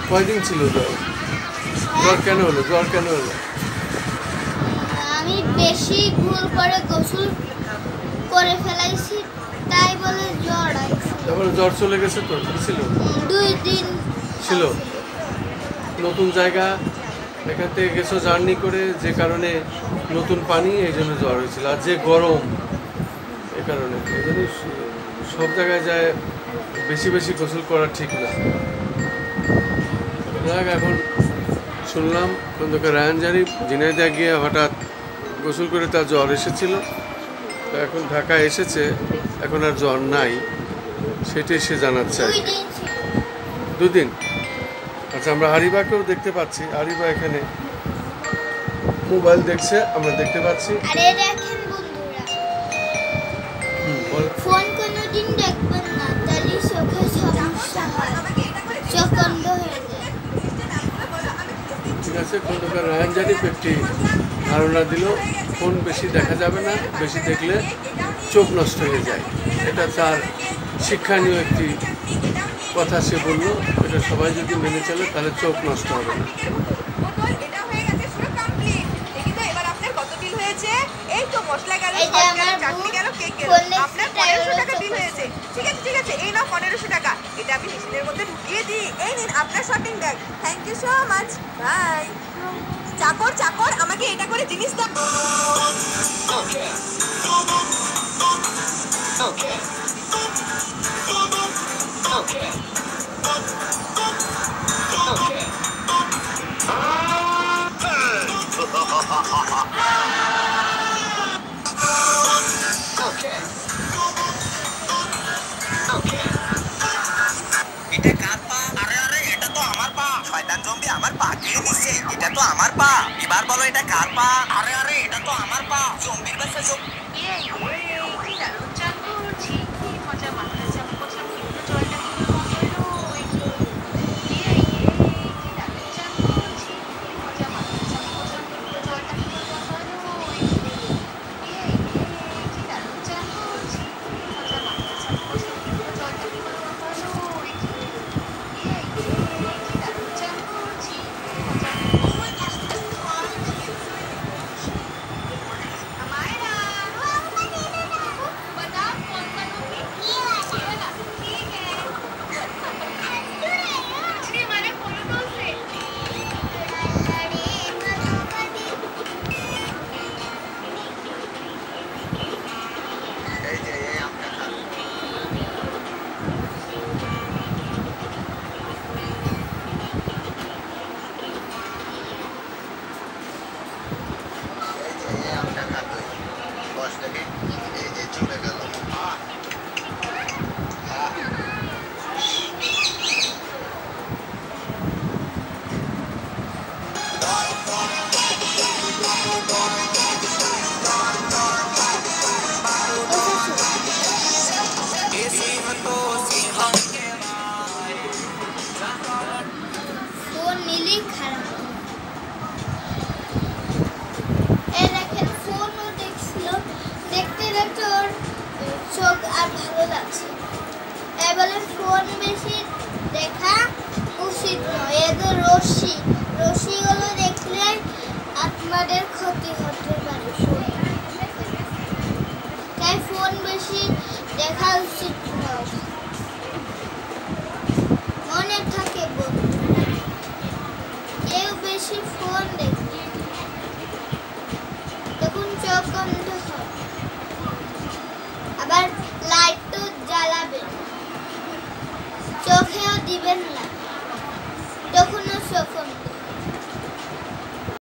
কয়দিন ছিল জ্বর? জ্বর কেন হলো? আমি বেশি ভুল করে গোসল করে ফেলাইছি, তাই বলে জ্বর আইছে। তারপরে জ্বর চলে গেছে তো? কি ছিল? 2 দিন ছিল। নতুন জায়গা, এখান থেকে গেছো জার্নি করে, যে কারণে নতুন পানি, এই জন্য জ্বর হয়েছিল। আর যে গরম, এ কারণে। এই জন্য সব জায়গায় যায় বেশি বেশি গোসল করা ঠিক না। যাক, এখন শুনলাম খন্দকার রায়হান জারিফ ঝিনাইদহ গিয়ে হঠাৎ গোসল করে তার জ্বর এসেছিল। তো এখন ঢাকা এসেছে, এখন আর জ্বর নাই, সেটাই সে জানাচ্ছে। 2 দিন। আচ্ছা, আমরা হারিবাকেও দেখতে পাচ্ছি। হারিবা এখানে মোবাইল দেখছে, আমরা দেখতে পাচ্ছি। আরে দেখেন বন্ধুরা, ফোন কোনোদিন দেখবেন না, তাহলে চোখে সমস্যা হয়, চোখ বন্ধ হয়ে যায়। ঠিক আছে, খন্দকার রায়হান জারিফ একটি ধারণা দিল, ফোন বেশি দেখা যাবে না, বেশি দেখলে চোখ নষ্ট হয়ে যায়। এটা তার শিক্ষণীয় একটি কথা সে বললো। এটা সবাই যদি মেনে চলে তাহলে চোখ নষ্ট হবে না। চাকর আমাকে এটা করে জিনিস দাও। এটা কার পা? আরে এটা তো আমার পা। শয়তান জম্বি আমার পা কেড়ে নিচ্ছে। এটা তো আমার পা। এবার বলো এটা কার পা? আরে এটা তো আমার পা। জম্বির বাচ্চা জম্বি। ফোন নিলেই খারাপ। এই দেখেন, ফোনও দেখছিল, দেখতে দেখতে ওর চোখ আর ভালো লাগছে। তাই বলে ফোন বেশি দেখা উচিত নয়। এদের রশ্মিগুলো দেখলে আপনাদের ক্ষতি হতে পারে। তাই ফোন বেশি দেখা উচিত নয়, মনে থাকে বন্ধুরা। কেউ বেশি ফোন দেখবে তখন চোখ বন্ধ হয়। আবার লাইট তো জ্বালাবেন, চোখেও দিবেন না।